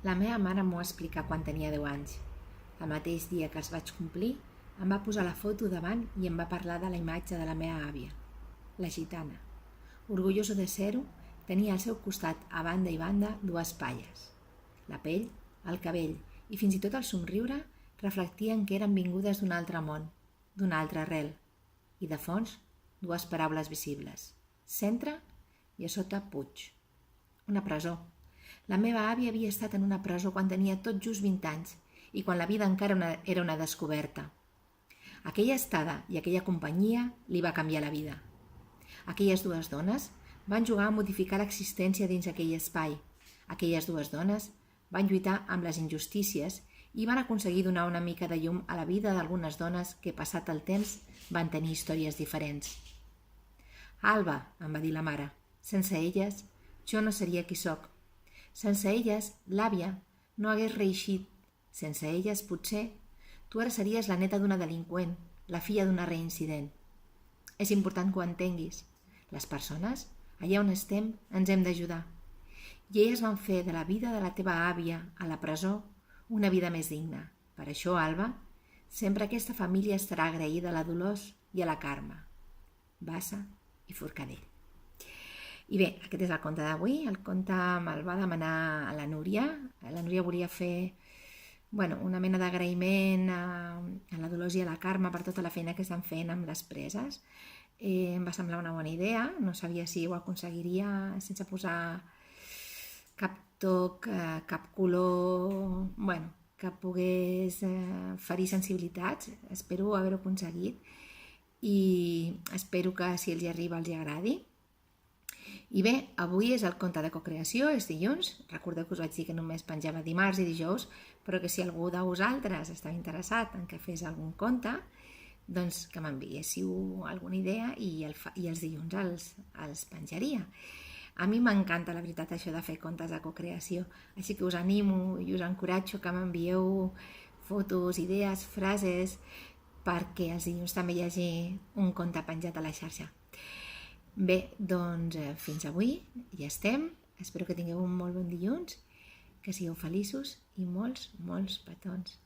La meva mare m'ho va explicar quan tenia 10 anys. El mateix dia que els vaig complir, em va posar la foto davant i em va parlar de la imatge de la meva àvia, la gitana. Orgulloso de ser-ho, tenia al seu costat, a banda i banda, dues palles. La pell, el cabell i fins i tot el somriure reflectien que eren vingudes d'un altre món, d'una altra arrel. I de fons, dues paraules visibles. Centre i a sota Puig. Una presó. La meva àvia havia estat en una presó quan tenia tot just 20 anys i quan la vida encara era una descoberta. Aquella estada i aquella companyia li va canviar la vida. Aquelles dues dones van jugar a modificar l'existència dins aquell espai. Aquelles dues dones van lluitar amb les injustícies i van aconseguir donar una mica de llum a la vida d'algunes dones que, passat el temps, van tenir històries diferents. Alba, em va dir la mare, sense elles jo no seria qui sóc. Sense elles, l'àvia no hagués reeixit. Sense elles, potser, tu ara series la neta d'una delinqüent, la filla d'una reincident. És important que ho entenguis. Les persones, allà on estem, ens hem d'ajudar. I elles van fer de la vida de la teva àvia a la presó una vida més digna. Per això, Alba, sempre aquesta família estarà agraïda a la Dolors i a la Carme. Bassa i Forcadell. I bé, aquest és el conte d'avui. El conte me'l va demanar a la Núria. La Núria volia fer una mena d'agraïment a la Dolors i a la Carme per tota la feina que estan fent amb les preses. Em va semblar una bona idea. No sabia si ho aconseguiria sense posar cap toc, cap color, que pogués ferir sensibilitats. Espero haver-ho aconseguit i espero que si els hi arriba els hi agradi. I bé, avui és el conte de cocreació, és dilluns. Recordeu que us vaig dir que només penjava dimarts i dijous, però que si algú de vosaltres estava interessat en que fes algun conte, doncs que m'enviéssiu alguna idea i els dilluns els penjaria. A mi m'encanta, la veritat, això de fer contes de cocreació, així que us animo i us encoratjo que m'envieu fotos, idees, frases, perquè els dilluns també hi hagi un conte penjat a la xarxa. Bé, doncs fins avui ja estem. Espero que tingueu un molt bon dilluns, que sigueu feliços i molts petons.